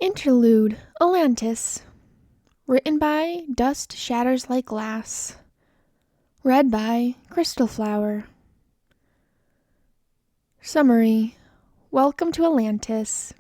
Interlude, Alantis. Written by DustShattersLikeGlass. Read by Crystal Flower. Summary. Welcome to Atlantis.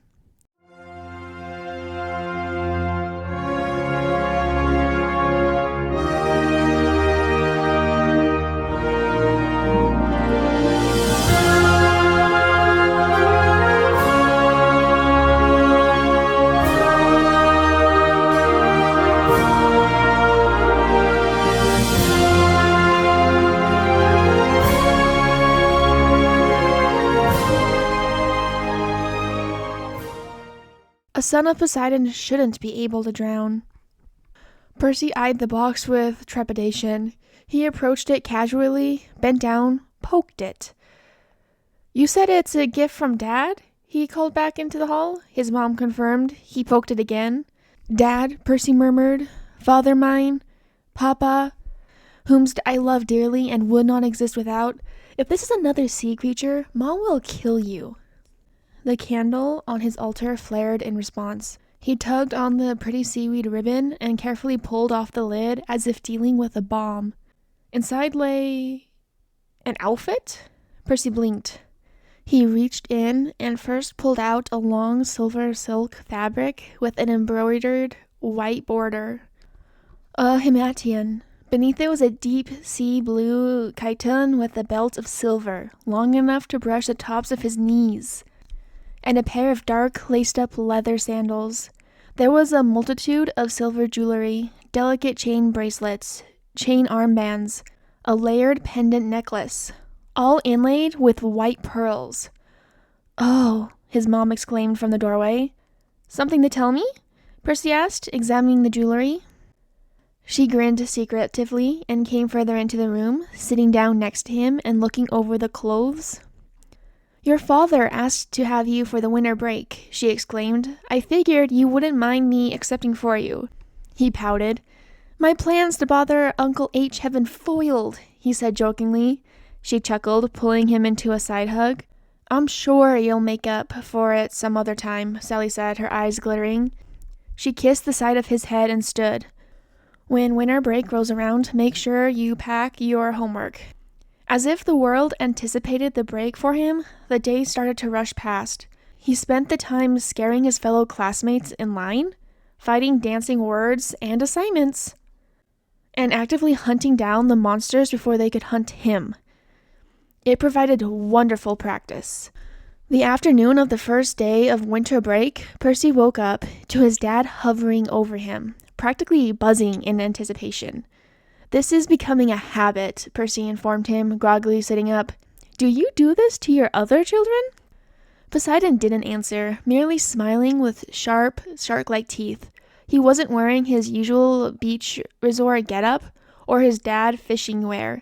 A son of Poseidon shouldn't be able to drown. Percy eyed the box with trepidation. He approached it casually, bent down, poked it. "You said it's a gift from Dad?" he called back into the hall. His mom confirmed. He poked it again. "Dad," Percy murmured. "Father mine. Papa, whomst I love dearly and would not exist without. If this is another sea creature, Mom will kill you." The candle on his altar flared in response. He tugged on the pretty seaweed ribbon and carefully pulled off the lid as if dealing with a bomb. Inside lay an outfit? Percy blinked. He reached in and first pulled out a long silver silk fabric with an embroidered white border. A himation. Beneath it was a deep sea blue chiton with a belt of silver, long enough to brush the tops of his knees, and a pair of dark laced-up leather sandals. There was a multitude of silver jewelry, delicate chain bracelets, chain armbands, a layered pendant necklace, all inlaid with white pearls. "Oh," his mom exclaimed from the doorway. "Something to tell me?" Percy asked, examining the jewelry. She grinned secretively and came further into the room, sitting down next to him and looking over the clothes. "Your father asked to have you for the winter break," she exclaimed. "I figured you wouldn't mind me accepting for you." He pouted. "My plans to bother Uncle H have been foiled," he said jokingly. She chuckled, pulling him into a side hug. "I'm sure you'll make up for it some other time," Sally said, her eyes glittering. She kissed the side of his head and stood. "When winter break rolls around, make sure you pack your homework." As if the world anticipated the break for him, the days started to rush past. He spent the time scaring his fellow classmates in line, fighting dancing words and assignments, and actively hunting down the monsters before they could hunt him. It provided wonderful practice. The afternoon of the first day of winter break, Percy woke up to his dad hovering over him, practically buzzing in anticipation. "This is becoming a habit," Percy informed him, groggily sitting up. "Do you do this to your other children?" Poseidon didn't answer, merely smiling with sharp, shark-like teeth. He wasn't wearing his usual beach resort getup or his dad fishing wear.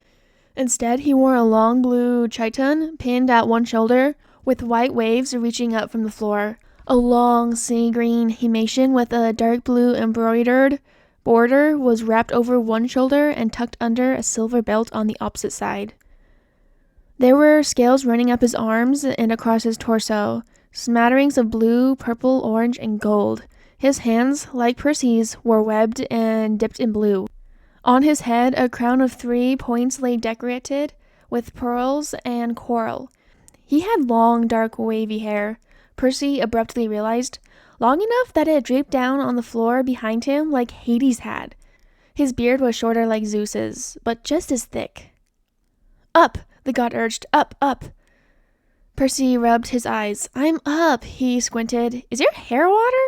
Instead, he wore a long blue chiton pinned at one shoulder, with white waves reaching up from the floor. A long sea green himation with a dark blue embroidered border was wrapped over one shoulder and tucked under a silver belt on the opposite side. There were scales running up his arms and across his torso, smatterings of blue, purple, orange, and gold. His hands, like Percy's, were webbed and dipped in blue. On his head, a crown of 3 points lay decorated with pearls and coral. He had long, dark, wavy hair. Percy abruptly realized, long enough that it draped down on the floor behind him like Hades had. His beard was shorter like Zeus's, but just as thick. "Up," the god urged. "Up, up." Percy rubbed his eyes. "I'm up," he squinted. "Is your hair water?"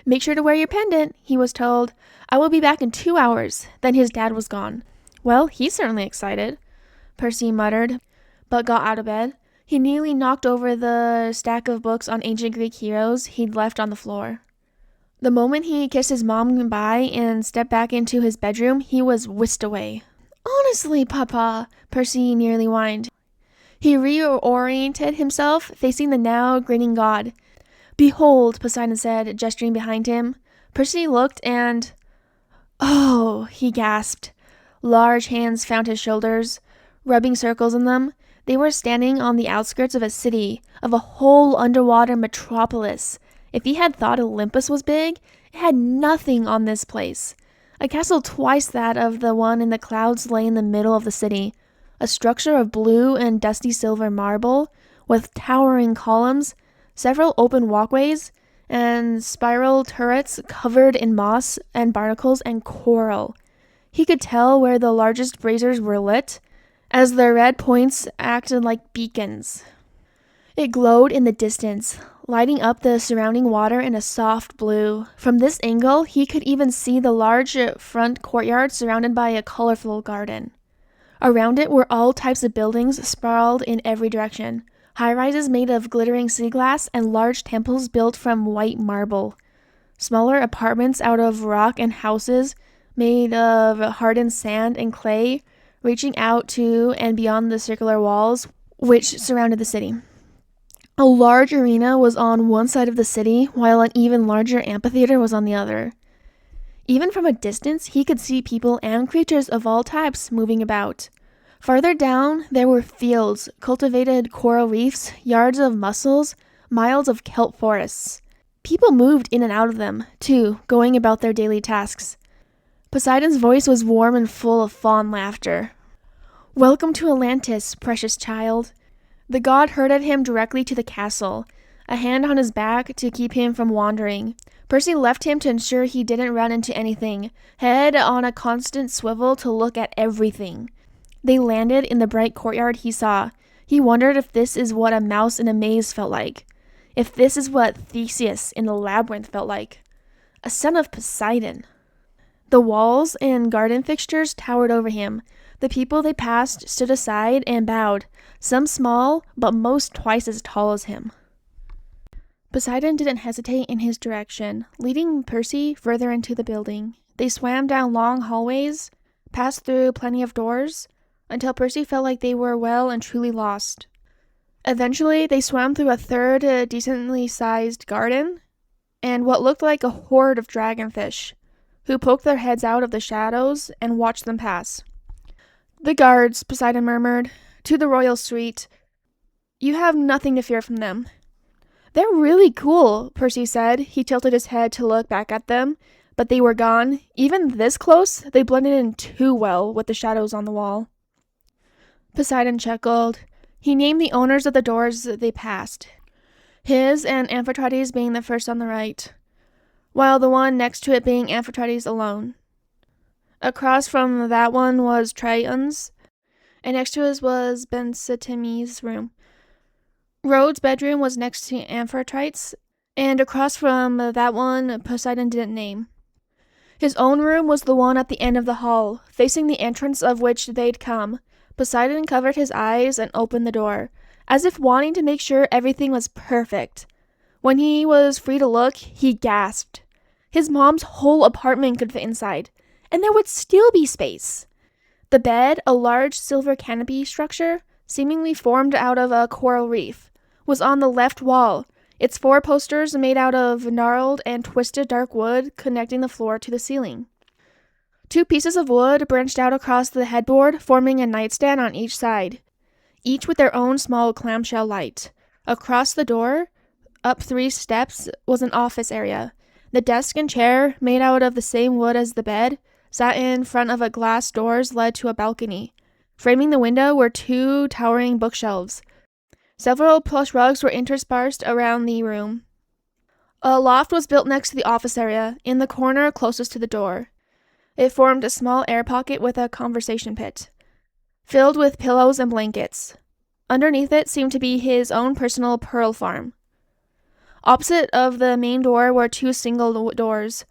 "Make sure to wear your pendant," he was told. "I will be back in 2 hours." Then his dad was gone. "Well, he's certainly excited," Percy muttered, but got out of bed. He nearly knocked over the stack of books on ancient Greek heroes he'd left on the floor. The moment he kissed his mom goodbye and stepped back into his bedroom, he was whisked away. "Honestly, Papa," Percy nearly whined. He reoriented himself, facing the now grinning god. "Behold," Poseidon said, gesturing behind him. Percy looked and... "Oh," he gasped. Large hands found his shoulders, rubbing circles in them. They were standing on the outskirts of a city, of a whole underwater metropolis. If he had thought Olympus was big, it had nothing on this place. A castle twice that of the one in the clouds lay in the middle of the city, a structure of blue and dusty silver marble, with towering columns, several open walkways, and spiral turrets covered in moss and barnacles and coral. He could tell where the largest braziers were lit, as their red points acted like beacons. It glowed in the distance, lighting up the surrounding water in a soft blue. From this angle, he could even see the large front courtyard surrounded by a colorful garden. Around it were all types of buildings sprawled in every direction. High-rises made of glittering sea glass and large temples built from white marble. Smaller apartments out of rock and houses made of hardened sand and clay, reaching out to and beyond the circular walls which surrounded the city. A large arena was on one side of the city, while an even larger amphitheater was on the other. Even from a distance, he could see people and creatures of all types moving about. Farther down, there were fields, cultivated coral reefs, yards of mussels, miles of kelp forests. People moved in and out of them, too, going about their daily tasks. Poseidon's voice was warm and full of fond laughter. "Welcome to Atlantis, precious child." The god herded him directly to the castle, a hand on his back to keep him from wandering. Percy left him to ensure he didn't run into anything, head on a constant swivel to look at everything. They landed in the bright courtyard he saw. He wondered if this is what a mouse in a maze felt like. If this is what Theseus in the labyrinth felt like. A son of Poseidon. The walls and garden fixtures towered over him. The people they passed stood aside and bowed, some small, but most twice as tall as him. Poseidon didn't hesitate in his direction, leading Percy further into the building. They swam down long hallways, passed through plenty of doors, until Percy felt like they were well and truly lost. Eventually, they swam through a third decently sized garden, and what looked like a horde of dragonfish, who poked their heads out of the shadows and watched them pass. "The guards," Poseidon murmured, "to the royal suite. You have nothing to fear from them." "They're really cool," Percy said. He tilted his head to look back at them, but they were gone. Even this close, they blended in too well with the shadows on the wall. Poseidon chuckled. He named the owners of the doors they passed, his and Amphitrite's being the first on the right, while the one next to it being Amphitrite's alone. Across from that one was Triton's, and next to his was Bensetimi's room. Rhodes' bedroom was next to Amphitrite's, and across from that one Poseidon didn't name. His own room was the one at the end of the hall, facing the entrance of which they'd come. Poseidon covered his eyes and opened the door, as if wanting to make sure everything was perfect. When he was free to look, he gasped. His mom's whole apartment could fit inside, and there would still be space. The bed, a large silver canopy structure, seemingly formed out of a coral reef, was on the left wall, its 4 posters made out of gnarled and twisted dark wood connecting the floor to the ceiling. 2 pieces of wood branched out across the headboard, forming a nightstand on each side, each with their own small clamshell light. Across the door, up 3 steps, was an office area. The desk and chair, made out of the same wood as the bed, sat in front of a glass doors led to a balcony. Framing the window were 2 towering bookshelves. Several plush rugs were interspersed around the room. A loft was built next to the office area, in the corner closest to the door. It formed a small air pocket with a conversation pit, filled with pillows and blankets. Underneath it seemed to be his own personal pearl farm. Opposite of the main door were 2 single doors.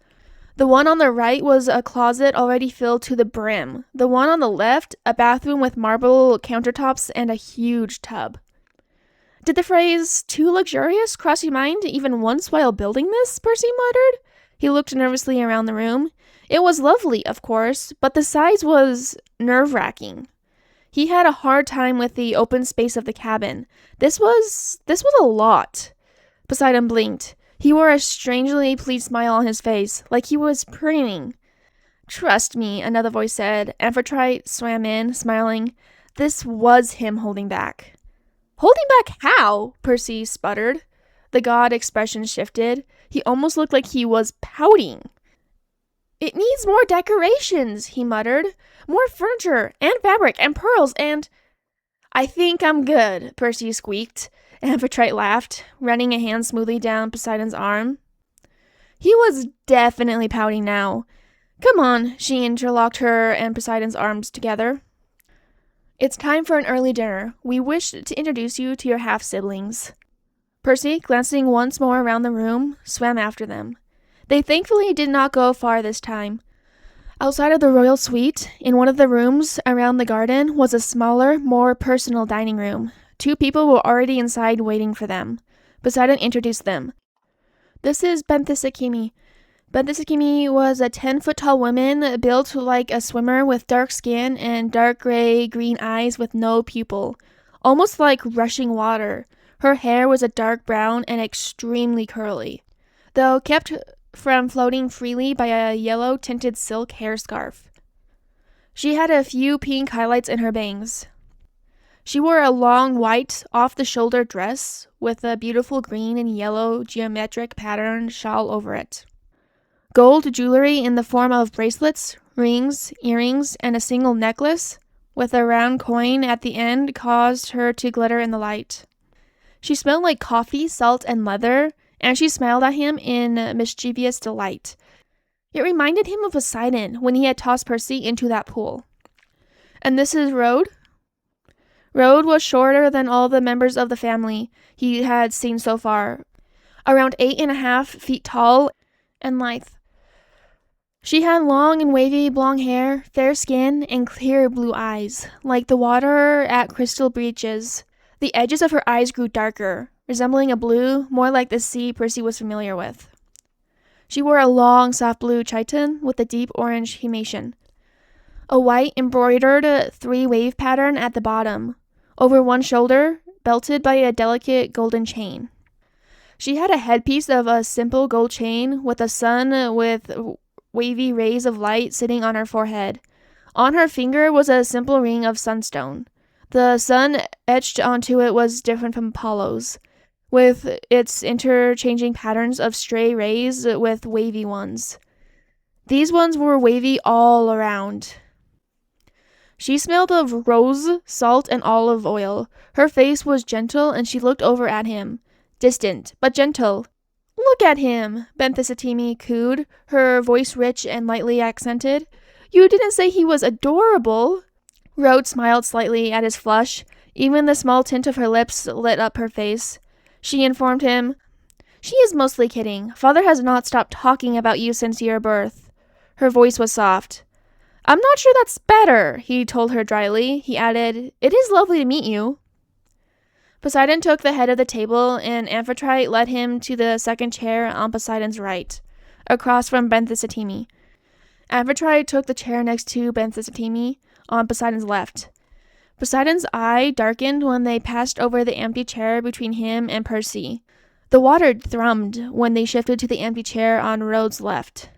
The one on the right was a closet already filled to the brim. The one on the left, a bathroom with marble countertops and a huge tub. "Did the phrase, 'too luxurious,' cross your mind even once while building this?" Percy muttered. He looked nervously around the room. It was lovely, of course, but the size was nerve-wracking. He had a hard time with the open space of the cabin. This was a lot. Poseidon blinked. He wore a strangely pleased smile on his face, like he was preening. "Trust me," another voice said. Amphitrite swam in, smiling. This was him holding back. "Holding back how?" Percy sputtered. The god expression shifted. He almost looked like he was pouting. "It needs more decorations," he muttered. "More furniture, and fabric, and pearls, and—" "I think I'm good," Percy squeaked. Amphitrite laughed, running a hand smoothly down Poseidon's arm. He was definitely pouting now. "Come on," she interlocked her and Poseidon's arms together. "It's time for an early dinner. We wish to introduce you to your half-siblings." Percy, glancing once more around the room, swam after them. They thankfully did not go far this time. Outside of the royal suite, in one of the rooms around the garden, was a smaller, more personal dining room. 2 people were already inside waiting for them. Poseidon introduced them. "This is Benthisakimi." Benthisakimi was a 10-foot-tall woman, built like a swimmer with dark skin and dark gray-green eyes with no pupil, almost like rushing water. Her hair was a dark brown and extremely curly, though kept from floating freely by a yellow-tinted silk hair scarf. She had a few pink highlights in her bangs. She wore a long white, off-the-shoulder dress with a beautiful green and yellow geometric pattern shawl over it. Gold jewelry in the form of bracelets, rings, earrings, and a single necklace with a round coin at the end caused her to glitter in the light. She smelled like coffee, salt, and leather, and she smiled at him in mischievous delight. It reminded him of Poseidon when he had tossed Percy into that pool. "And this is Rode?" Rode was shorter than all the members of the family he had seen so far, around 8.5 feet tall and lithe. She had long and wavy blonde hair, fair skin, and clear blue eyes, like the water at crystal beaches. The edges of her eyes grew darker, resembling a blue, more like the sea Percy was familiar with. She wore a long, soft blue chiton with a deep orange himation, a white embroidered 3-wave pattern at the bottom, over one shoulder, belted by a delicate golden chain. She had a headpiece of a simple gold chain with a sun with wavy rays of light sitting on her forehead. On her finger was a simple ring of sunstone. The sun etched onto it was different from Apollo's, with its interchanging patterns of stray rays with wavy ones. These ones were wavy all around. She smelled of rose, salt, and olive oil. Her face was gentle, and she looked over at him. Distant, but gentle. "Look at him," Benthisatimi cooed, her voice rich and lightly accented. "You didn't say he was adorable." Rode smiled slightly at his flush. Even the small tint of her lips lit up her face. She informed him, "She is mostly kidding. Father has not stopped talking about you since your birth." Her voice was soft. "I'm not sure that's better," he told her dryly. He added, "It is lovely to meet you." Poseidon took the head of the table, and Amphitrite led him to the second chair on Poseidon's right, across from Benthisatimi. Amphitrite took the chair next to Benthisatimi, on Poseidon's left. Poseidon's eye darkened when they passed over the empty chair between him and Percy. The water thrummed when they shifted to the empty chair on Rhodes' left.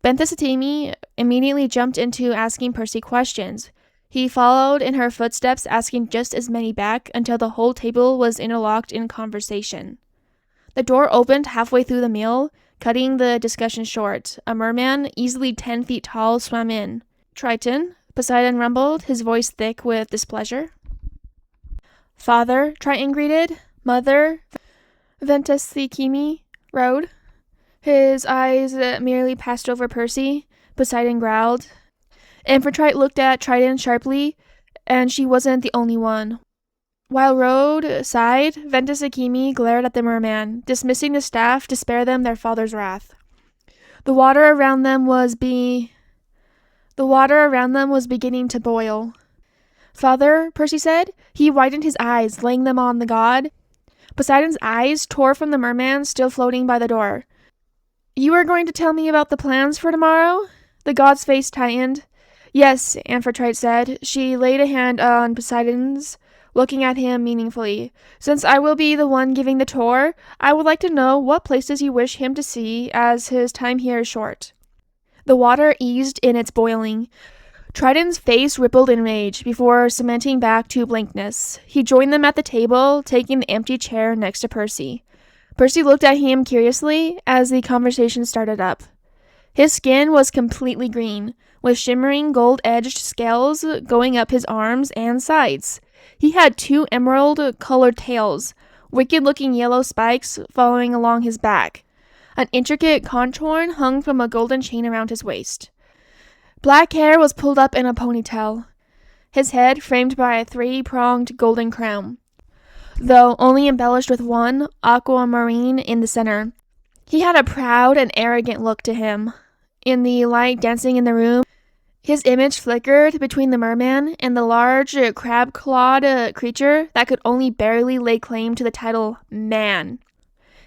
Benthisatimi immediately jumped into asking Percy questions. He followed in her footsteps, asking just as many back until the whole table was interlocked in conversation. The door opened halfway through the meal, cutting the discussion short. A merman, easily 10 feet tall, swam in. "Triton," Poseidon rumbled, his voice thick with displeasure. "Father," Triton greeted. "Mother," Benthisakimi rode. His eyes merely passed over Percy. Poseidon growled. Amphitrite looked at Triton sharply, and she wasn't the only one. While Rode sighed, Benthisakimi glared at the merman, dismissing the staff to spare them their father's wrath. The water around them was beginning to boil. "Father," Percy said. He widened his eyes, laying them on the god. Poseidon's eyes tore from the merman still floating by the door. "You are going to tell me about the plans for tomorrow?" The god's face tightened. "Yes," Amphitrite said. She laid a hand on Poseidon's, looking at him meaningfully. "Since I will be the one giving the tour, I would like to know what places you wish him to see, as his time here is short." The water eased in its boiling. Triton's face rippled in rage before cementing back to blankness. He joined them at the table, taking the empty chair next to Percy. Percy looked at him curiously as the conversation started up. His skin was completely green, with shimmering gold-edged scales going up his arms and sides. He had 2 emerald-colored tails, wicked-looking yellow spikes following along his back. An intricate contorn hung from a golden chain around his waist. Black hair was pulled up in a ponytail, his head framed by a 3-pronged golden crown, though only embellished with 1 aquamarine in the center. He had a proud and arrogant look to him. In the light dancing in the room, his image flickered between the merman and the large, crab-clawed creature that could only barely lay claim to the title man.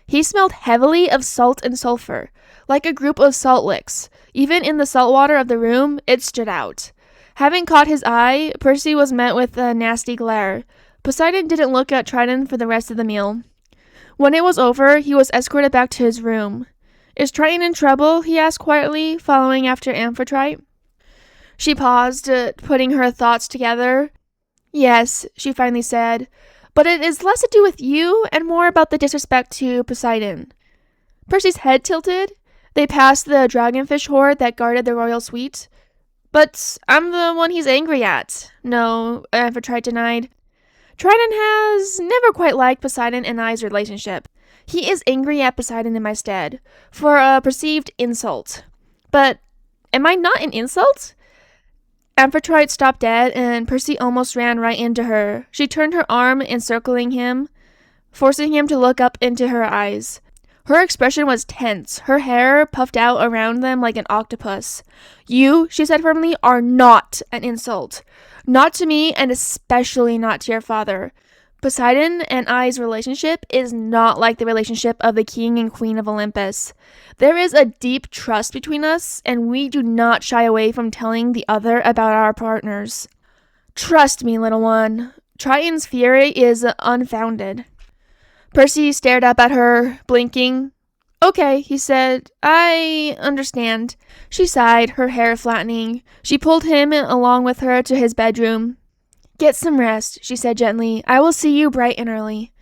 He smelled heavily of salt and sulfur, like a group of salt licks. Even in the salt water of the room, it stood out. Having caught his eye, Percy was met with a nasty glare. Poseidon didn't look at Triton for the rest of the meal. When it was over, he was escorted back to his room. "Is Triton in trouble?" he asked quietly, following after Amphitrite. She paused, putting her thoughts together. "Yes," she finally said, "but it is less to do with you and more about the disrespect to Poseidon." Percy's head tilted. They passed the dragonfish horde that guarded the royal suite. "But I'm the one he's angry at." "No," Amphitrite denied. "Triton has never quite liked Poseidon and I's relationship. He is angry at Poseidon in my stead, for a perceived insult." "But am I not an insult?" Amphitrite stopped dead, and Percy almost ran right into her. She turned her arm, encircling him, forcing him to look up into her eyes. Her expression was tense, her hair puffed out around them like an octopus. "You," she said firmly, "are not an insult. Not to me, and especially not to your father. Poseidon and I's relationship is not like the relationship of the king and queen of Olympus. There is a deep trust between us, and we do not shy away from telling the other about our partners. Trust me, little one. Triton's fury is unfounded." Percy stared up at her, blinking. "Okay," he said. "I understand." She sighed, her hair flattening. She pulled him along with her to his bedroom. "Get some rest," she said gently. "I will see you bright and early."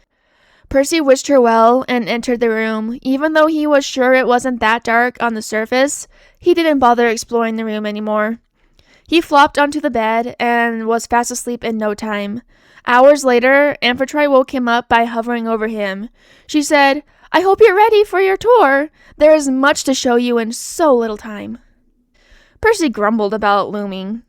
Percy wished her well and entered the room. Even though he was sure it wasn't that dark on the surface, he didn't bother exploring the room anymore. He flopped onto the bed and was fast asleep in no time. Hours later, Amphitrite woke him up by hovering over him. She said, "I hope you're ready for your tour. There is much to show you in so little time." Percy grumbled about looming.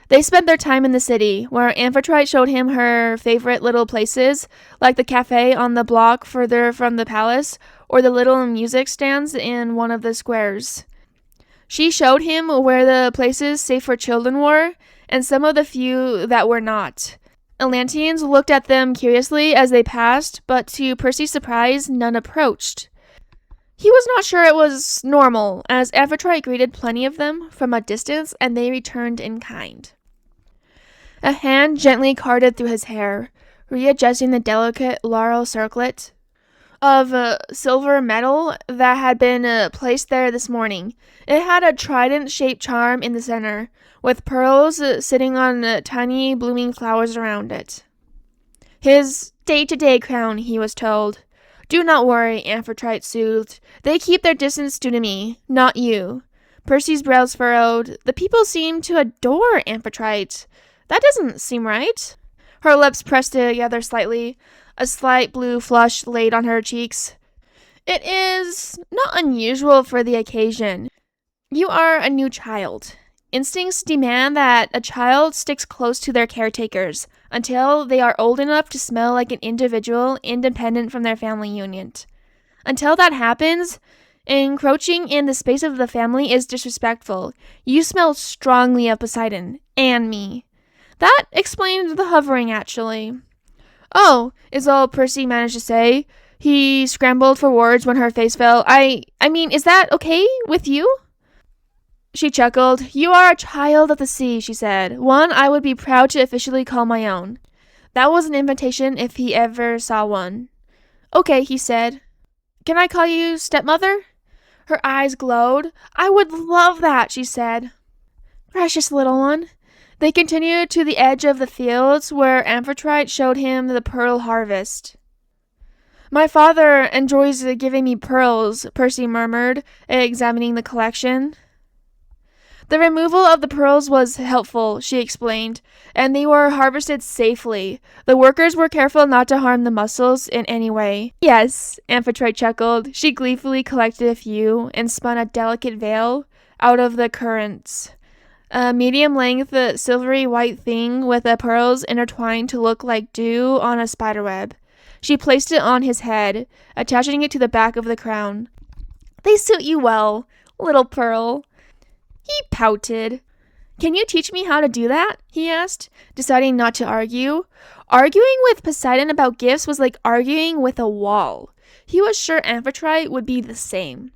They spent their time in the city, where Amphitrite showed him her favorite little places, like the cafe on the block further from the palace, or the little music stands in one of the squares. She showed him where the places safe for children were, and some of the few that were not. Atlanteans looked at them curiously as they passed, but to Percy's surprise, none approached. He was not sure it was normal, as Amphitrite greeted plenty of them from a distance, and they returned in kind. A hand gently carded through his hair, readjusting the delicate laurel circlet of silver metal that had been placed there this morning. It had a trident-shaped charm in the center, with pearls sitting on tiny blooming flowers around it. "His day-to-day crown," he was told. "Do not worry," Amphitrite soothed. "They keep their distance due to me, not you." Percy's brows furrowed. "The people seem to adore Amphitrite. That doesn't seem right." Her lips pressed together slightly. A slight blue flush laid on her cheeks. "It is not unusual for the occasion. You are a new child. Instincts demand that a child sticks close to their caretakers until they are old enough to smell like an individual independent from their family unit. Until that happens, encroaching in the space of the family is disrespectful. You smell strongly of Poseidon and me." That explained the hovering, actually. "Oh," is all Percy managed to say. He scrambled for words when her face fell. I mean, is that okay with you?" She chuckled. "You are a child of the sea," she said. "One I would be proud to officially call my own." That was an invitation if he ever saw one. "Okay," he said. "Can I call you stepmother?" Her eyes glowed. "I would love that," she said. "Precious little one." They continued to the edge of the fields, where Amphitrite showed him the pearl harvest. My father enjoys giving me pearls, Percy murmured, examining the collection. The removal of the pearls was helpful, she explained, and they were harvested safely. The workers were careful not to harm the mussels in any way. Yes, Amphitrite chuckled. She gleefully collected a few and spun a delicate veil out of the currents. A medium-length, silvery white thing with the pearls intertwined to look like dew on a spiderweb. She placed it on his head, attaching it to the back of the crown. They suit you well, little pearl. He pouted. Can you teach me how to do that? He asked, deciding not to argue. Arguing with Poseidon about gifts was like arguing with a wall. He was sure Amphitrite would be the same.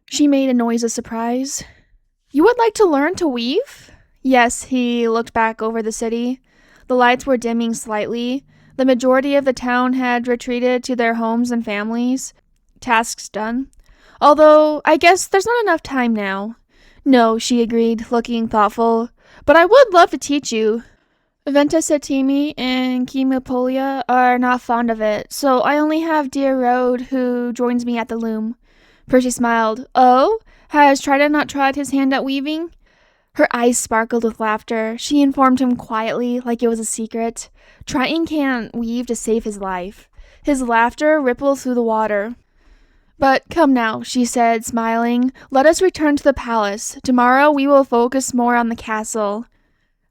She made a noise of surprise. You would like to learn to weave? Yes, he looked back over the city. The lights were dimming slightly. The majority of the town had retreated to their homes and families. Tasks done. Although, I guess there's not enough time now. No, she agreed, looking thoughtful. But I would love to teach you. Ventusatimi and Chemopolia are not fond of it, so I only have dear Rode, who joins me at the loom. Percy smiled. Oh? Has Triton not tried his hand at weaving? Her eyes sparkled with laughter. She informed him quietly, like it was a secret. Triton can't weave to save his life. His laughter rippled through the water. But come now, she said, smiling. Let us return to the palace. Tomorrow we will focus more on the castle.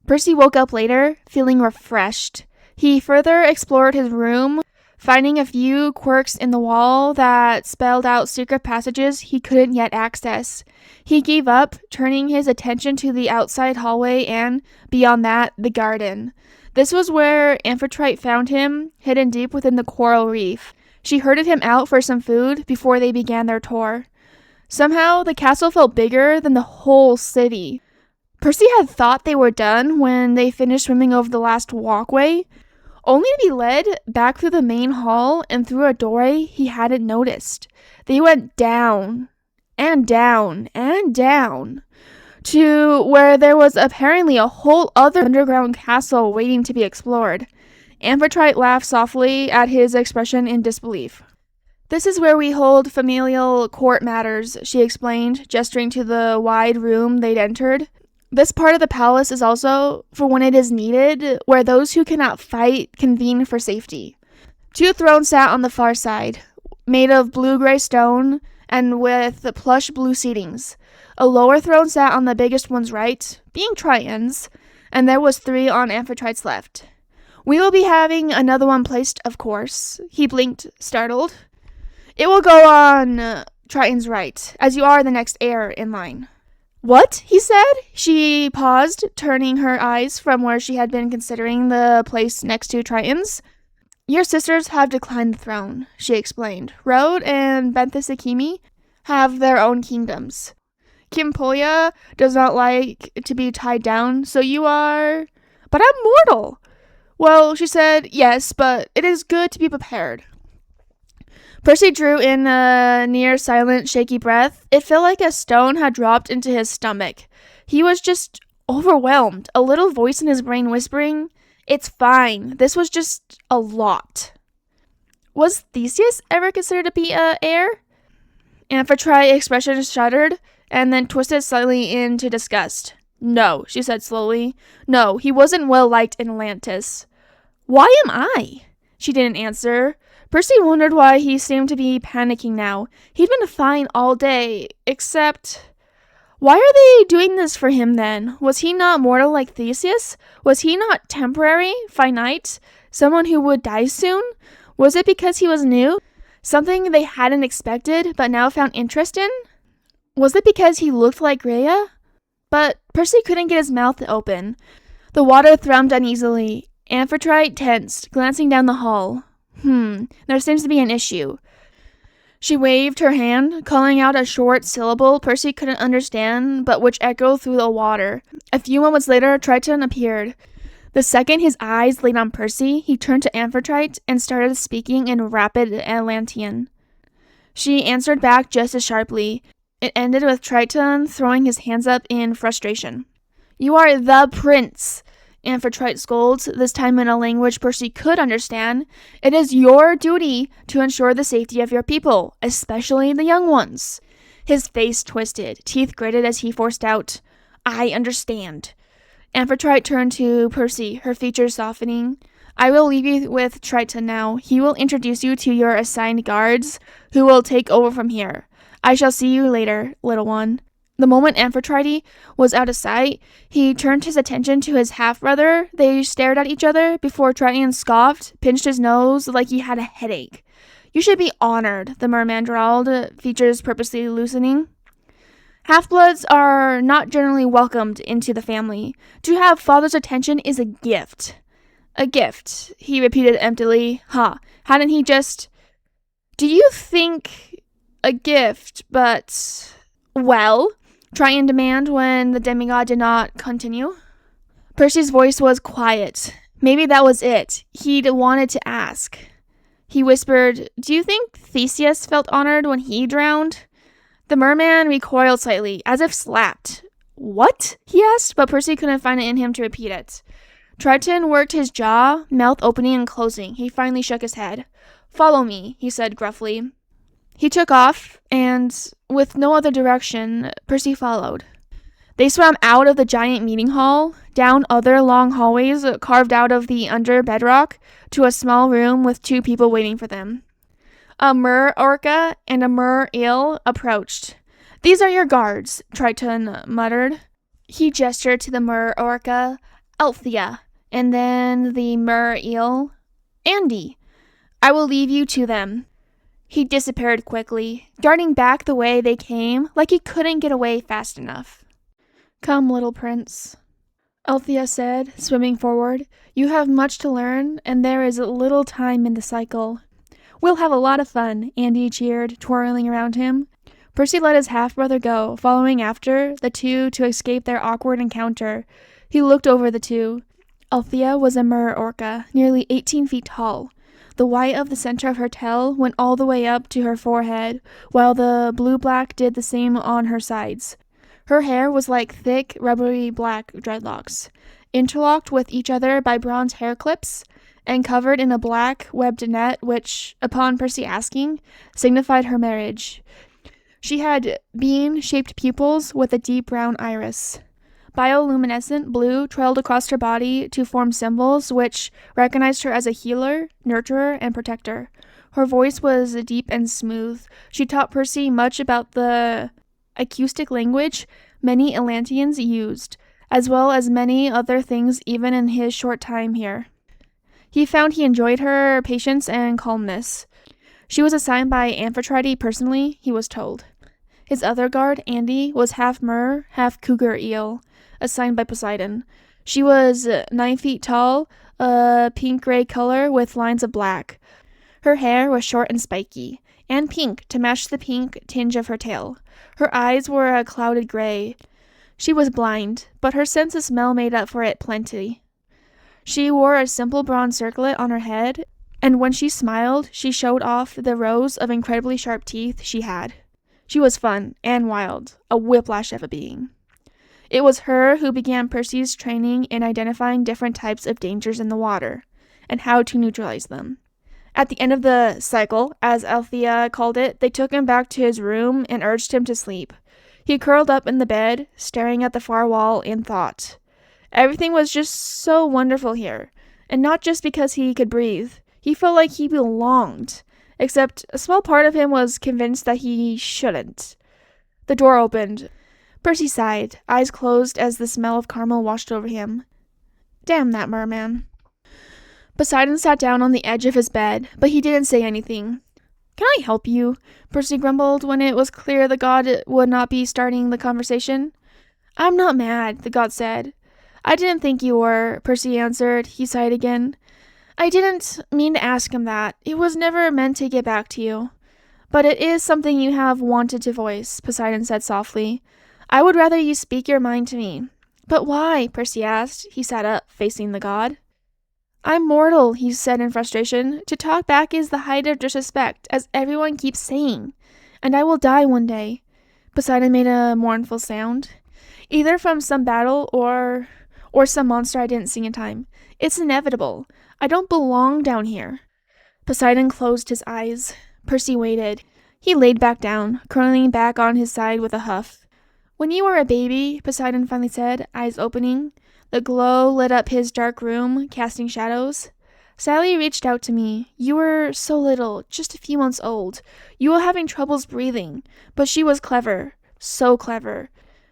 Percy woke up later, feeling refreshed. He further explored his room, finding a few quirks in the wall that spelled out secret passages he couldn't yet access. He gave up, turning his attention to the outside hallway and, beyond that, the garden. This was where Amphitrite found him, hidden deep within the coral reef. She herded him out for some food before they began their tour. Somehow, the castle felt bigger than the whole city. Percy had thought they were done when they finished swimming over the last walkway, only to be led back through the main hall and through a doorway he hadn't noticed. They went down, and down, and down, to where there was apparently a whole other underground castle waiting to be explored. Amphitrite laughed softly at his expression in disbelief. This is where we hold familial court matters, she explained, gesturing to the wide room they'd entered. This part of the palace is also, for when it is needed, where those who cannot fight convene for safety. 2 thrones sat on the far side, made of blue-gray stone and with plush blue seatings. A lower throne sat on the biggest one's right, being Triton's, and there was 3 on Amphitrite's left. We will be having another one placed, of course. He blinked, startled. It will go on Triton's right, as you are the next heir in line. What? He said. She paused, turning her eyes from where she had been considering the place next to Triton's. Your sisters have declined the throne, she explained. Rode and Benthesakimi have their own kingdoms. Kimpolia does not like to be tied down, so you are... But I'm mortal! Well, she said, yes, but it is good to be prepared. Percy drew in a near silent, shaky breath. It felt like a stone had dropped into his stomach. He was just overwhelmed, a little voice in his brain whispering, It's fine. This was just a lot. Was Theseus ever considered to be a heir? Amphitrite's expression shuddered, and then twisted slightly into disgust. No, she said slowly. No, he wasn't well liked in Atlantis. Why am I? She didn't answer. Percy wondered why he seemed to be panicking now. He'd been fine all day, except... Why are they doing this for him then? Was he not mortal like Theseus? Was he not temporary, finite, someone who would die soon? Was it because he was new? Something they hadn't expected but now found interest in? Was it because he looked like Rhea? But Percy couldn't get his mouth open. The water thrummed uneasily. Amphitrite tensed, glancing down the hall. There seems to be an issue. She waved her hand, calling out a short syllable Percy couldn't understand, but which echoed through the water. A few moments later, Triton appeared. The second his eyes laid on Percy, he turned to Amphitrite and started speaking in rapid Atlantean. She answered back just as sharply. It ended with Triton throwing his hands up in frustration. You are the prince. Amphitrite scolds, this time in a language Percy could understand. It is your duty to ensure the safety of your people, especially the young ones. His face twisted, teeth gritted as he forced out, I understand. Amphitrite turned to Percy, her features softening. I will leave you with Triton now. He will introduce you to your assigned guards, who will take over from here. I shall see you later, little one. The moment Amphitrite was out of sight, he turned his attention to his half-brother. They stared at each other before Triton scoffed, pinched his nose like he had a headache. You should be honored, the merman drawled, features purposely loosening. Half-bloods are not generally welcomed into the family. To have father's attention is a gift. A gift, he repeated emptily. Hadn't he just... Do you think a gift, but... Well? Triton demanded when the demigod did not continue. Percy's voice was quiet. Maybe that was it. He'd wanted to ask. He whispered, Do you think Theseus felt honored when he drowned? The merman recoiled slightly, as if slapped. What? He asked, but Percy couldn't find it in him to repeat it. Triton worked his jaw, mouth opening and closing. He finally shook his head. Follow me, he said gruffly. He took off, and, with no other direction, Percy followed. They swam out of the giant meeting hall, down other long hallways carved out of the under bedrock, to a small room with two people waiting for them. A mer orca and a mer eel approached. These are your guards, Triton muttered. He gestured to the mer orca, Althea, and then the mer eel, Andy. I will leave you to them. He disappeared quickly, darting back the way they came, like he couldn't get away fast enough. Come, little prince, Althea said, swimming forward. You have much to learn, and there is little time in the cycle. We'll have a lot of fun, Andy cheered, twirling around him. Percy let his half-brother go, following after the two to escape their awkward encounter. He looked over the two. Althea was a mer orca, nearly 18 feet tall. The white of the center of her tail went all the way up to her forehead, while the blue-black did the same on her sides. Her hair was like thick, rubbery black dreadlocks, interlocked with each other by bronze hair clips, and covered in a black webbed net which, upon Percy asking, signified her marriage. She had bean-shaped pupils with a deep brown iris. Bioluminescent blue trailed across her body to form symbols which recognized her as a healer, nurturer, and protector. Her voice was deep and smooth. She taught Percy much about the acoustic language many Atlanteans used, as well as many other things even in his short time here. He found he enjoyed her patience and calmness. She was assigned by Amphitrite personally, he was told. His other guard, Andy, was half mer, half cougar eel, assigned by Poseidon. She was 9 feet tall, a pink-gray color with lines of black. Her hair was short and spiky, and pink to match the pink tinge of her tail. Her eyes were a clouded gray. She was blind, but her sense of smell made up for it plenty. She wore a simple bronze circlet on her head, and when she smiled, she showed off the rows of incredibly sharp teeth she had. She was fun and wild, a whiplash of a being. It was her who began Percy's training in identifying different types of dangers in the water, and how to neutralize them. At the end of the cycle, as Althea called it, they took him back to his room and urged him to sleep. He curled up in the bed, staring at the far wall in thought. Everything was just so wonderful here, and not just because he could breathe. He felt like he belonged, except a small part of him was convinced that he shouldn't. The door opened. Percy sighed, eyes closed as the smell of caramel washed over him. Damn that merman. Poseidon sat down on the edge of his bed, but he didn't say anything. Can I help you? Percy grumbled when it was clear the god would not be starting the conversation. I'm not mad, the god said. I didn't think you were, Percy answered. He sighed again. I didn't mean to ask him that. It was never meant to get back to you. But it is something you have wanted to voice, Poseidon said softly. I would rather you speak your mind to me. But why? Percy asked. He sat up, facing the god. I'm mortal, he said in frustration. To talk back is the height of disrespect, as everyone keeps saying. And I will die one day. Poseidon made a mournful sound. Either from some battle or Or some monster I didn't see in time. It's inevitable. I don't belong down here. Poseidon closed his eyes. Percy waited. He laid back down, curling back on his side with a huff. When you were a baby, Poseidon finally said, eyes opening. The glow lit up his dark room, casting shadows. Sally reached out to me. You were so little, just a few months old. You were having troubles breathing, but she was clever. So clever.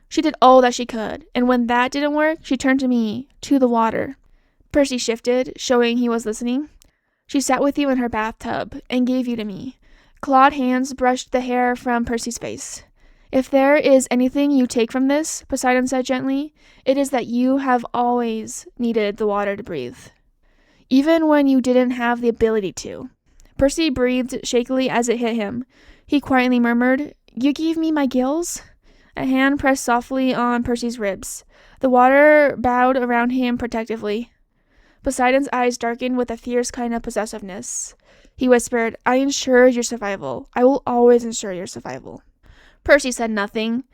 She did all that she could, and when that didn't work, she turned to me, to the water. Percy shifted, showing he was listening. She sat with you in her bathtub, and gave you to me. Clawed hands brushed the hair from Percy's face. If there is anything you take from this, Poseidon said gently, it is that you have always needed the water to breathe. Even when you didn't have the ability to. Percy breathed shakily as it hit him. He quietly murmured, You gave me my gills? A hand pressed softly on Percy's ribs. The water bowed around him protectively. Poseidon's eyes darkened with a fierce kind of possessiveness. He whispered, I ensure your survival. I will always ensure your survival. Percy said nothing.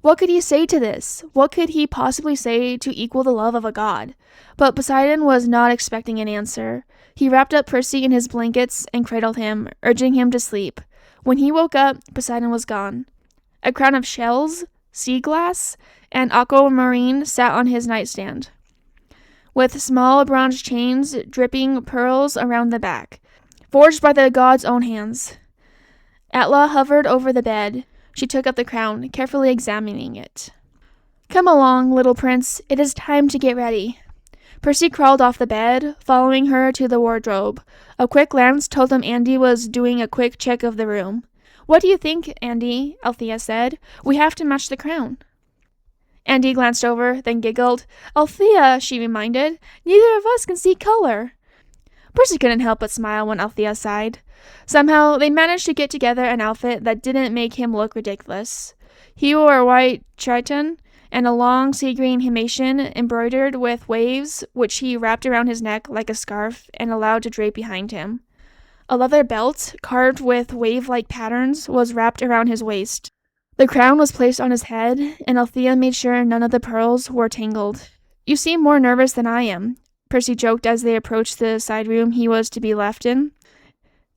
What could he say to this? What could he possibly say to equal the love of a god? But Poseidon was not expecting an answer. He wrapped up Percy in his blankets and cradled him, urging him to sleep. When he woke up, Poseidon was gone. A crown of shells, sea glass, and aquamarine sat on his nightstand, with small bronze chains dripping pearls around the back, forged by the god's own hands. Atla hovered over the bed. She took up the crown, carefully examining it. Come along, little prince. It is time to get ready. Percy crawled off the bed, following her to the wardrobe. A quick glance told him Andy was doing a quick check of the room. What do you think, Andy? Althea said. We have to match the crown. Andy glanced over, then giggled. Althea, she reminded. Neither of us can see color. Percy couldn't help but smile when Althea sighed. Somehow, they managed to get together an outfit that didn't make him look ridiculous. He wore a white chiton and a long sea-green himation embroidered with waves, which he wrapped around his neck like a scarf and allowed to drape behind him. A leather belt, carved with wave-like patterns, was wrapped around his waist. The crown was placed on his head, and Althea made sure none of the pearls were tangled. You seem more nervous than I am, Percy joked as they approached the side room he was to be left in.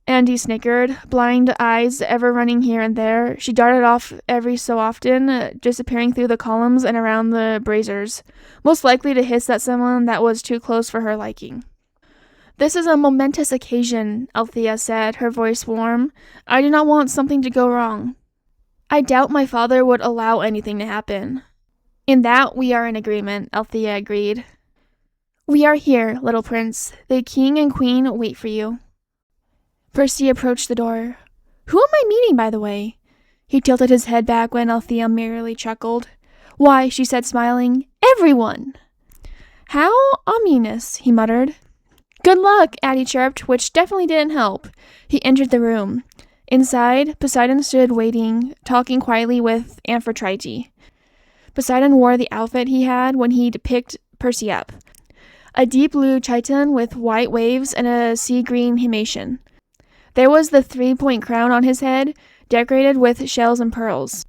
Andy snickered, blind eyes ever running here and there. She darted off every so often, disappearing through the columns and around the braziers, most likely to hiss at someone that was too close for her liking. This is a momentous occasion, Althea said, her voice warm. I do not want something to go wrong. I doubt my father would allow anything to happen. In that we are in agreement, Althea agreed. We are here, little prince. The king and queen wait for you. Percy approached the door. Who am I meeting, by the way? He tilted his head back when Althea merrily chuckled. Why, she said, smiling, everyone! How ominous, he muttered. Good luck, Addie chirped, which definitely didn't help. He entered the room. Inside, Poseidon stood waiting, talking quietly with Amphitrite. Poseidon wore the outfit he had when he'd picked Percy up. A deep blue chiton with white waves and a sea-green himation. There was the 3-point crown on his head, decorated with shells and pearls.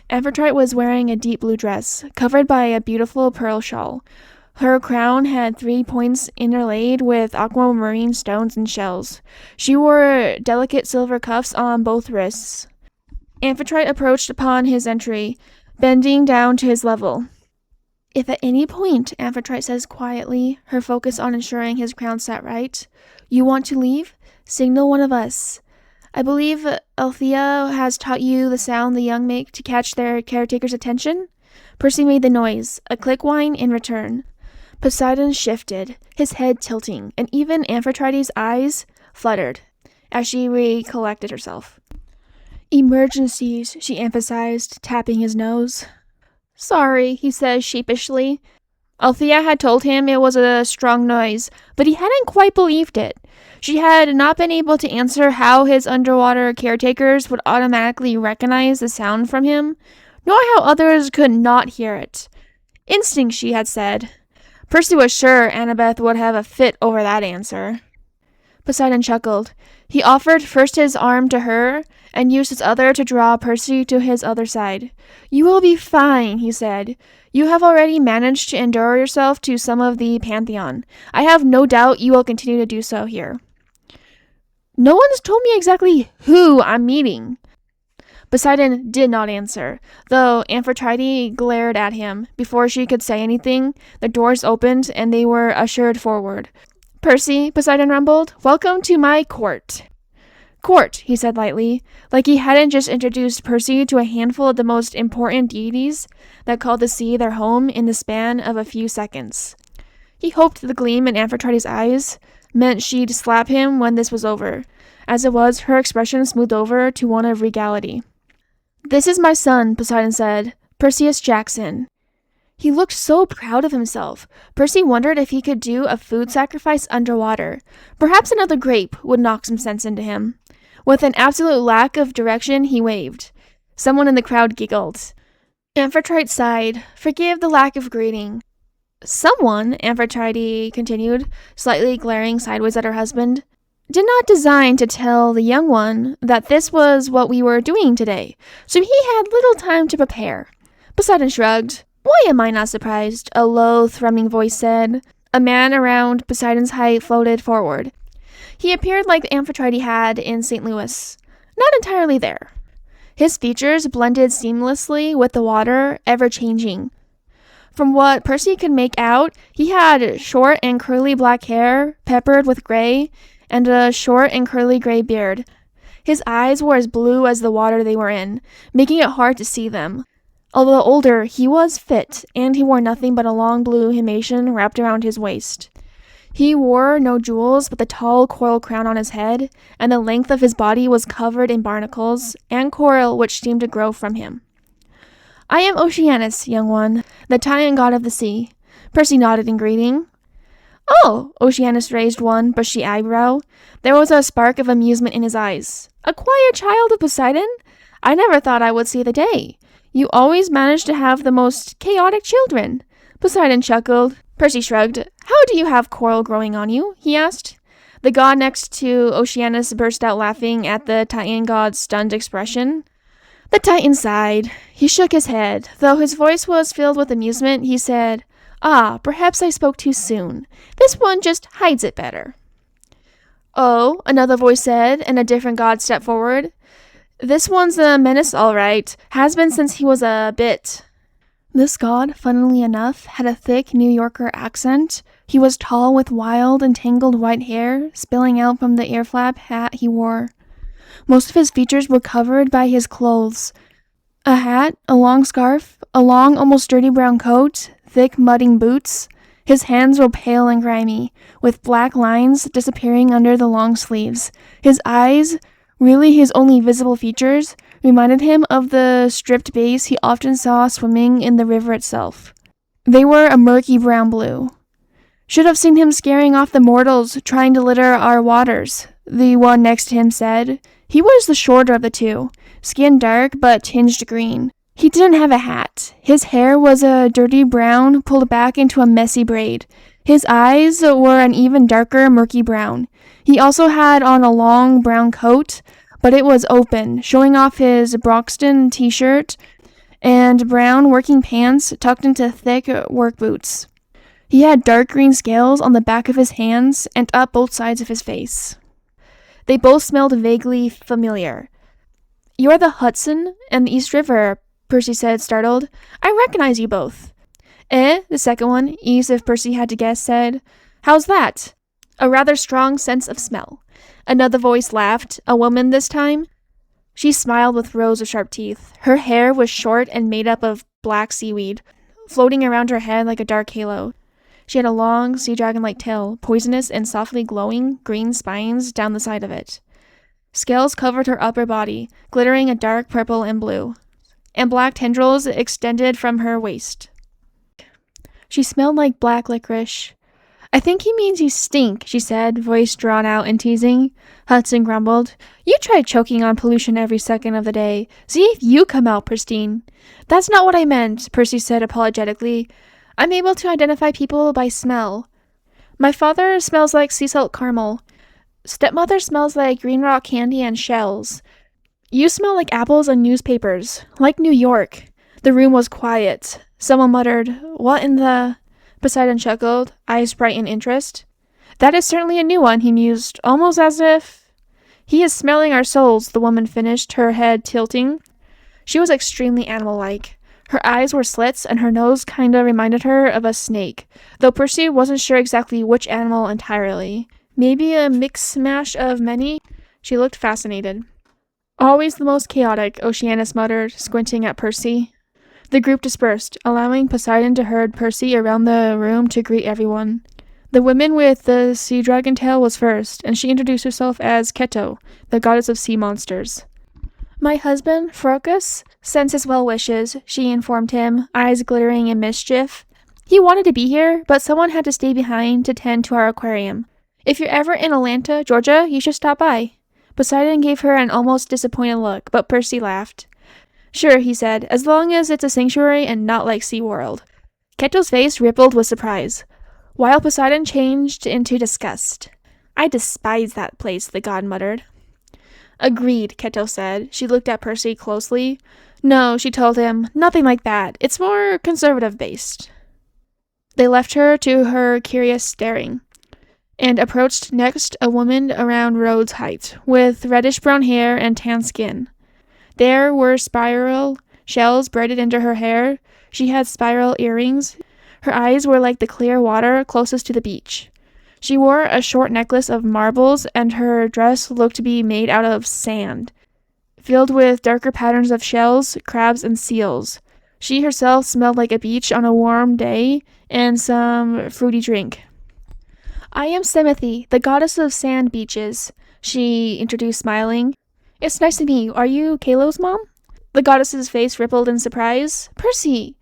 Amphitrite was wearing a deep blue dress, covered by a beautiful pearl shawl. Her crown had 3 points interlaid with aquamarine stones and shells. She wore delicate silver cuffs on both wrists. Amphitrite approached upon his entry, bending down to his level. If at any point, Amphitrite says quietly, her focus on ensuring his crown sat right, you want to leave, signal one of us. I believe Althea has taught you the sound the young make to catch their caretaker's attention? Percy made the noise, a click whine in return. Poseidon shifted, his head tilting, and even Amphitrite's eyes fluttered as she recollected herself. Emergencies, she emphasized, tapping his nose. Sorry, he said sheepishly. Althea had told him it was a strong noise, but he hadn't quite believed it. She had not been able to answer how his underwater caretakers would automatically recognize the sound from him, nor how others could not hear it. Instinct, she had said. Percy was sure Annabeth would have a fit over that answer. Poseidon chuckled. He offered first his arm to her, and used his other to draw Percy to his other side. "You will be fine," he said. "You have already managed to endure yourself to some of the Pantheon. I have no doubt you will continue to do so here." "No one's told me exactly who I'm meeting." Poseidon did not answer, though Amphitrite glared at him. Before she could say anything, the doors opened and they were ushered forward. "Percy," Poseidon rumbled, "welcome to my court." "Court," he said lightly, like he hadn't just introduced Percy to a handful of the most important deities that called the sea their home in the span of a few seconds. He hoped the gleam in Amphitrite's eyes meant she'd slap him when this was over. As it was, her expression smoothed over to one of regality. "This is my son," Poseidon said, "Perseus Jackson." He looked so proud of himself. Percy wondered if he could do a food sacrifice underwater. Perhaps another grape would knock some sense into him. With an absolute lack of direction, he waved. Someone in the crowd giggled. Amphitrite sighed. "Forgive the lack of greeting." "Someone," Amphitrite continued, slightly glaring sideways at her husband, "did not design to tell the young one that this was what we were doing today, so he had little time to prepare." Poseidon shrugged. "Why am I not surprised?" a low, thrumming voice said. A man around Poseidon's height floated forward. He appeared like the Amphitrite had in St. Louis. Not entirely there. His features blended seamlessly with the water, ever-changing. From what Percy could make out, he had short and curly black hair, peppered with gray, and a short and curly gray beard. His eyes were as blue as the water they were in, making it hard to see them. Although older, he was fit, and he wore nothing but a long blue himation wrapped around his waist. He wore no jewels but the tall coral crown on his head, and the length of his body was covered in barnacles and coral which seemed to grow from him. "I am Oceanus, young one, the Titan god of the sea." Percy nodded in greeting. "Oh!" Oceanus raised one bushy eyebrow. There was a spark of amusement in his eyes. "A quiet child of Poseidon? I never thought I would see the day. You always manage to have the most chaotic children." Poseidon chuckled. Percy shrugged. "How do you have coral growing on you?" he asked. The god next to Oceanus burst out laughing at the Titan god's stunned expression. The Titan sighed. He shook his head. Though his voice was filled with amusement, he said, "Ah, perhaps I spoke too soon. This one just hides it better." "Oh," another voice said, and a different god stepped forward. "This one's a menace, all right. Has been since he was a bit." This god, funnily enough, had a thick New Yorker accent. He was tall with wild and tangled white hair spilling out from the ear-flap hat he wore. Most of his features were covered by his clothes. A hat, a long scarf, a long, almost dirty brown coat, thick mudding boots. His hands were pale and grimy, with black lines disappearing under the long sleeves. His eyes, really his only visible features, reminded him of the stripped bass he often saw swimming in the river itself. They were a murky brown blue. "Should have seen him scaring off the mortals trying to litter our waters," the one next to him said. He was the shorter of the two, skin dark but tinged green. He didn't have a hat. His hair was a dirty brown pulled back into a messy braid. His eyes were an even darker murky brown. He also had on a long brown coat, but it was open, showing off his Broxton t-shirt and brown working pants tucked into thick work boots. He had dark green scales on the back of his hands and up both sides of his face. They both smelled vaguely familiar. "You're the Hudson and the East River," Percy said, startled. "I recognize you both." "Eh?" the second one, eased if Percy had to guess, said. "How's that?" "A rather strong sense of smell." Another voice laughed, a woman this time. She smiled with rows of sharp teeth. Her hair was short and made up of black seaweed, floating around her head like a dark halo. She had a long, sea dragon-like tail, poisonous and softly glowing green spines down the side of it. Scales covered her upper body, glittering a dark purple and blue, and black tendrils extended from her waist. She smelled like black licorice. "I think he means you stink," she said, voice drawn out and teasing. Hudson grumbled. "You try choking on pollution every second of the day. See if you come out pristine." "That's not what I meant," Percy said apologetically. "I'm able to identify people by smell. My father smells like sea salt caramel. Stepmother smells like green rock candy and shells. You smell like apples and newspapers. Like New York. The room was quiet. Someone muttered, "What in the—" Poseidon chuckled, eyes bright in interest. "That is certainly a new one," he mused, almost as if— "He is smelling our souls," the woman finished, her head tilting. She was extremely animal-like. Her eyes were slits, and her nose kinda reminded her of a snake, though Percy wasn't sure exactly which animal entirely. Maybe a mix-mash of many? She looked fascinated. "Always the most chaotic," Oceanus muttered, squinting at Percy. The group dispersed, allowing Poseidon to herd Percy around the room to greet everyone. The woman with the sea dragon tail was first, and she introduced herself as Keto, the goddess of sea monsters. "My husband, Phorcus, sends his well wishes," she informed him, eyes glittering in mischief. "He wanted to be here, but someone had to stay behind to tend to our aquarium. If you're ever in Atlanta, Georgia, you should stop by." Poseidon gave her an almost disappointed look, but Percy laughed. "Sure," he said, "as long as it's a sanctuary and not like SeaWorld." Keto's face rippled with surprise, while Poseidon changed into disgust. "I despise that place," the god muttered. "Agreed," Keto said. She looked at Percy closely. "No," she told him, "nothing like that. It's more conservative-based." They left her to her curious staring, and approached next a woman around Rhodes' height, with reddish-brown hair and tan skin. There were spiral shells braided into her hair. She had spiral earrings. Her eyes were like the clear water closest to the beach. She wore a short necklace of marbles, and her dress looked to be made out of sand, filled with darker patterns of shells, crabs, and seals. She herself smelled like a beach on a warm day and some fruity drink. "I am Semithe, the goddess of sand beaches," she introduced, smiling. "It's nice to meet you. Are you Kalo's mom?" The goddess's face rippled in surprise. "Percy!"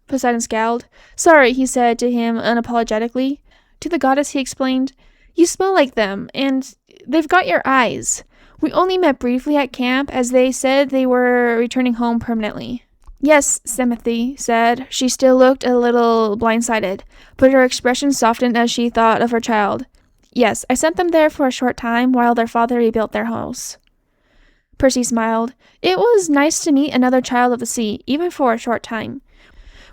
Poseidon scowled. "Sorry," he said to him unapologetically. To the goddess he explained, "You smell like them, and they've got your eyes. We only met briefly at camp, as they said they were returning home permanently." "Yes," Semithe said. She still looked a little blindsided, but her expression softened as she thought of her child. "Yes, I sent them there for a short time while their father rebuilt their house." Percy smiled. "It was nice to meet another child of the sea, even for a short time.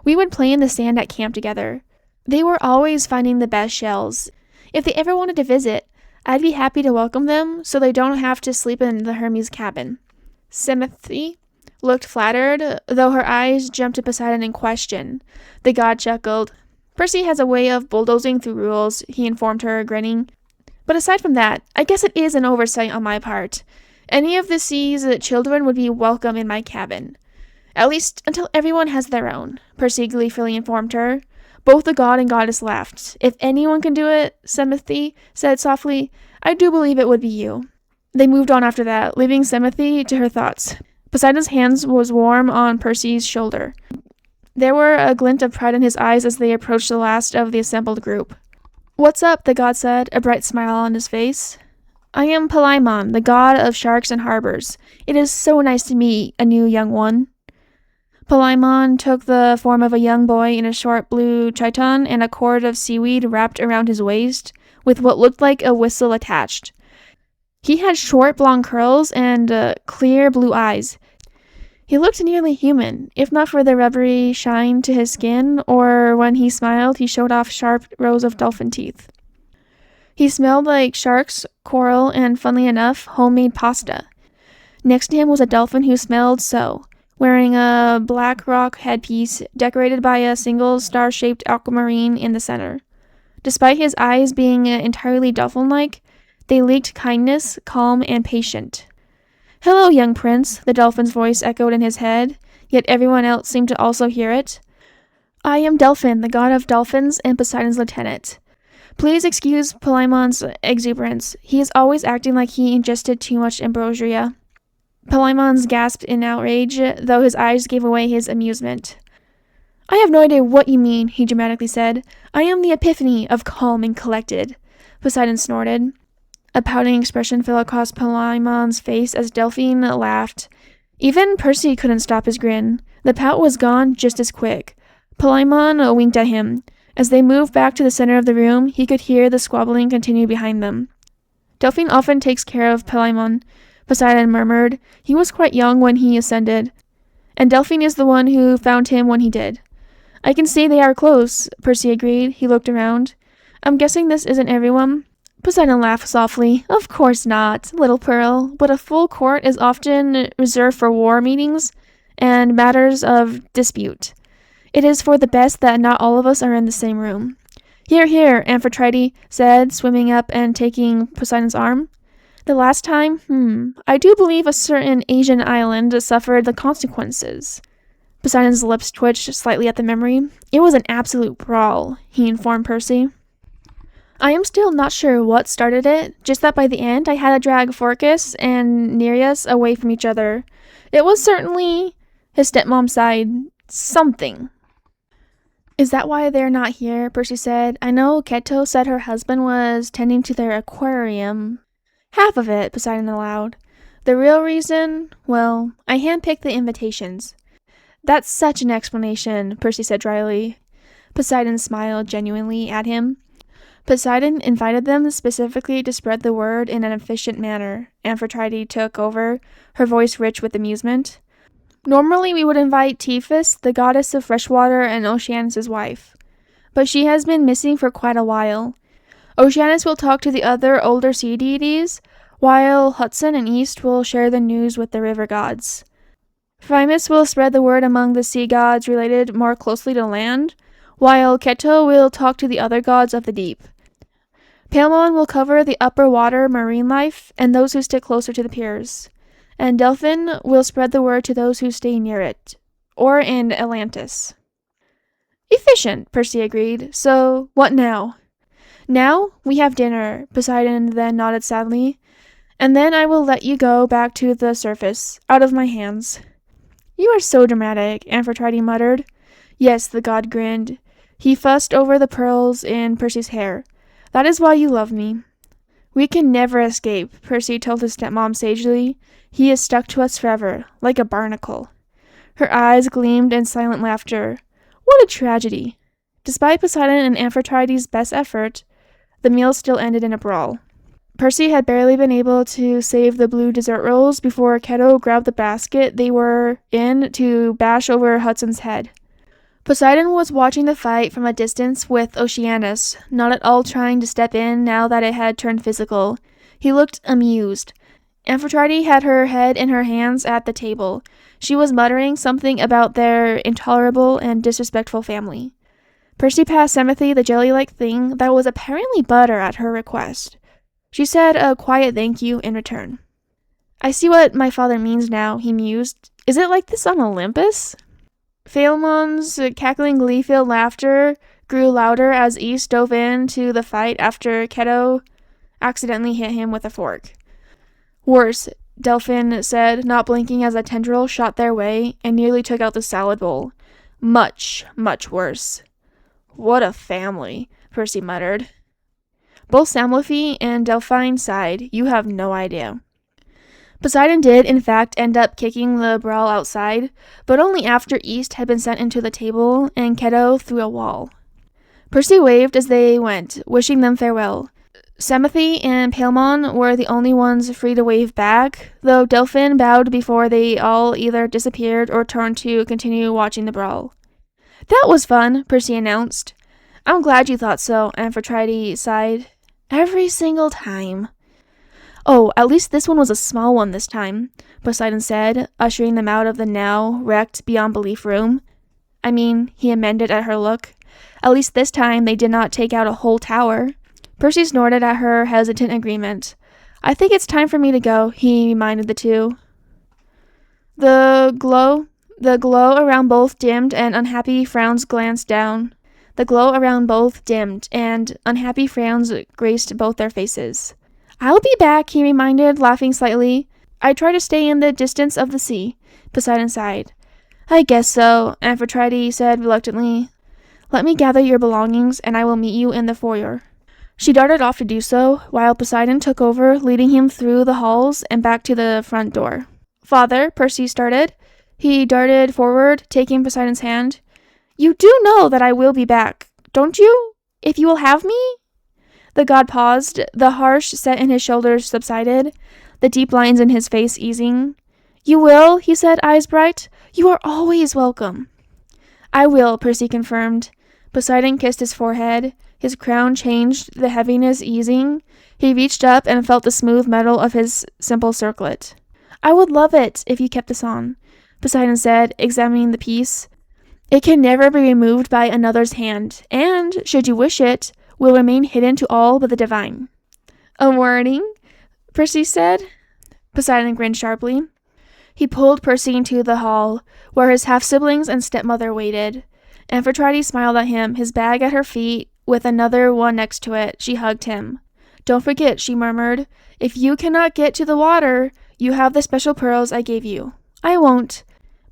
We would play in the sand at camp together. They were always finding the best shells. If they ever wanted to visit, I'd be happy to welcome them so they don't have to sleep in the Hermes cabin." Semithe looked flattered, though her eyes jumped to Poseidon in question. The god chuckled. "Percy has a way of bulldozing through rules," he informed her, grinning. "But aside from that, I guess it is an oversight on my part. Any of the sea's children would be welcome in my cabin. At least until everyone has their own," Percy gleefully informed her. Both the god and goddess laughed. "If anyone can do it," Semithe said softly, "I do believe it would be you." They moved on after that, leaving Semithe to her thoughts. Poseidon's hand was warm on Percy's shoulder. There were a glint of pride in his eyes as they approached the last of the assembled group. "What's up?" the god said, a bright smile on his face. "I am Paimon, the god of sharks and harbors. It is so nice to meet a new young one." Paimon took the form of a young boy in a short blue chiton and a cord of seaweed wrapped around his waist, with what looked like a whistle attached. He had short blonde curls and clear blue eyes. He looked nearly human, if not for the rubbery shine to his skin, or when he smiled he showed off sharp rows of dolphin teeth. He smelled like sharks, coral, and, funnily enough, homemade pasta. Next to him was a dolphin who smelled so, wearing a black rock headpiece decorated by a single star-shaped aquamarine in the center. Despite his eyes being entirely dolphin-like, they leaked kindness, calm, and patient. "Hello, young prince," the dolphin's voice echoed in his head, yet everyone else seemed to also hear it. "I am Delphin, the god of dolphins and Poseidon's lieutenant. Please excuse Paimon's exuberance. He is always acting like he ingested too much ambrosia." Paimon gasped in outrage, though his eyes gave away his amusement. "I have no idea what you mean," he dramatically said. "I am the epiphany of calm and collected." Poseidon snorted. A pouting expression fell across Paimon's face as Delphine laughed. Even Percy couldn't stop his grin. The pout was gone just as quick. Paimon winked at him. As they moved back to the center of the room, he could hear the squabbling continue behind them. "Delphine often takes care of Paimon," Poseidon murmured. He was quite young when he ascended, and Delphine is the one who found him when he did. I can see they are close, Percy agreed. He looked around. I'm guessing this isn't everyone? Poseidon laughed softly. Of course not, little Pearl, but a full court is often reserved for war meetings and matters of dispute. It is for the best that not all of us are in the same room. Here, here, Amphitrite said, swimming up and taking Poseidon's arm. The last time, I do believe a certain Asian island suffered the consequences. Poseidon's lips twitched slightly at the memory. It was an absolute brawl, he informed Percy. I am still not sure what started it, just that by the end I had to drag Phorcys and Nereus away from each other. It was certainly, his stepmom sighed, something. Is that why they're not here? Percy said. I know Keto said her husband was tending to their aquarium. Half of it, Poseidon allowed. The real reason? Well, I handpicked the invitations. That's such an explanation, Percy said dryly. Poseidon smiled genuinely at him. Poseidon invited them specifically to spread the word in an efficient manner. Amphitrite took over, her voice rich with amusement. Normally we would invite Tiphys, the goddess of freshwater and Oceanus' wife, but she has been missing for quite a while. Oceanus will talk to the other older sea deities, while Hudson and East will share the news with the river gods. Phymus will spread the word among the sea gods related more closely to land, while Keto will talk to the other gods of the deep. Palemon will cover the upper water marine life and those who stick closer to the piers, and Delphin will spread the word to those who stay near it, or in Atlantis. Efficient, Percy agreed. So, what now? Now, we have dinner, Poseidon then nodded sadly, and then I will let you go back to the surface, out of my hands. You are so dramatic, Amphitrite muttered. Yes, the god grinned. He fussed over the pearls in Percy's hair. That is why you love me. We can never escape, Percy told his stepmom sagely. He is stuck to us forever, like a barnacle. Her eyes gleamed in silent laughter. What a tragedy. Despite Poseidon and Amphitrite's best effort, the meal still ended in a brawl. Percy had barely been able to save the blue dessert rolls before Keto grabbed the basket they were in to bash over Hudson's head. Poseidon was watching the fight from a distance with Oceanus, not at all trying to step in now that it had turned physical. He looked amused. Amphitrite had her head in her hands at the table. She was muttering something about their intolerable and disrespectful family. Percy passed Semothy the jelly-like thing that was apparently butter at her request. She said a quiet thank you in return. I see what my father means now, he mused. Is it like this on Olympus? Phalemon's cackling glee-filled laughter grew louder as East dove into the fight after Keto accidentally hit him with a fork. Worse, Delphin said, not blinking as a tendril shot their way and nearly took out the salad bowl. Much, much worse. What a family, Percy muttered. Both Samothy and Delphine sighed. You have no idea. Poseidon did, in fact, end up kicking the brawl outside, but only after East had been sent into the table and Keto through a wall. Percy waved as they went, wishing them farewell. Semothy and Palemon were the only ones free to wave back, though Delphin bowed before they all either disappeared or turned to continue watching the brawl. That was fun, Percy announced. I'm glad you thought so, Amphitrite sighed. Every single time. Oh, at least this one was a small one this time, Poseidon said, ushering them out of the now wrecked beyond belief room. I mean, he amended at her look. At least this time they did not take out a whole tower. Percy snorted at her hesitant agreement. I think it's time for me to go, he reminded the two. The glow around both dimmed and unhappy frowns glanced down. The glow around both dimmed, and unhappy frowns graced both their faces. I'll be back, he reminded, laughing slightly. I try to stay in the distance of the sea, Poseidon sighed. I guess so, Amphitrite said reluctantly. Let me gather your belongings, and I will meet you in the foyer. She darted off to do so, while Poseidon took over, leading him through the halls and back to the front door. Father, Percy started. He darted forward, taking Poseidon's hand. You do know that I will be back, don't you? If you will have me? The god paused. The harsh set in his shoulders subsided. the deep lines in his face easing. "You will?" he said, eyes bright. "You are always welcome." "I will," Percy confirmed. Poseidon kissed his forehead. His crown changed, the heaviness easing. He reached up and felt the smooth metal of his simple circlet. "I would love it if you kept this on," Poseidon said, examining the piece. "It can never be removed by another's hand, and, should you wish it, will remain hidden to all but the divine." "A warning?" Percy said. Poseidon grinned sharply. He pulled Percy into the hall, where his half-siblings and stepmother waited. Amphitrite smiled at him, his bag at her feet, with another one next to it. She hugged him. "Don't forget," she murmured. "If you cannot get to the water, you have the special pearls I gave you." "I won't."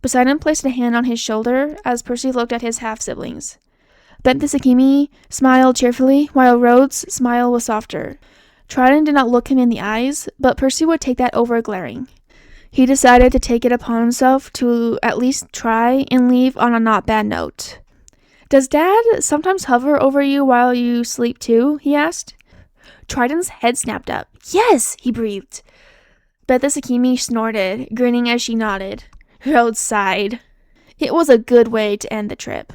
Poseidon placed a hand on his shoulder as Percy looked at his half-siblings. Benthesakimi smiled cheerfully, while Rhodes' smile was softer. Trident did not look him in the eyes, but Percy would take that over glaring. He decided to take it upon himself to at least try and leave on a not bad note. "Does Dad sometimes hover over you while you sleep too?" he asked. Trident's head snapped up. "Yes," he breathed. Benthesakimi snorted, grinning as she nodded. Rhodes sighed. It was a good way to end the trip.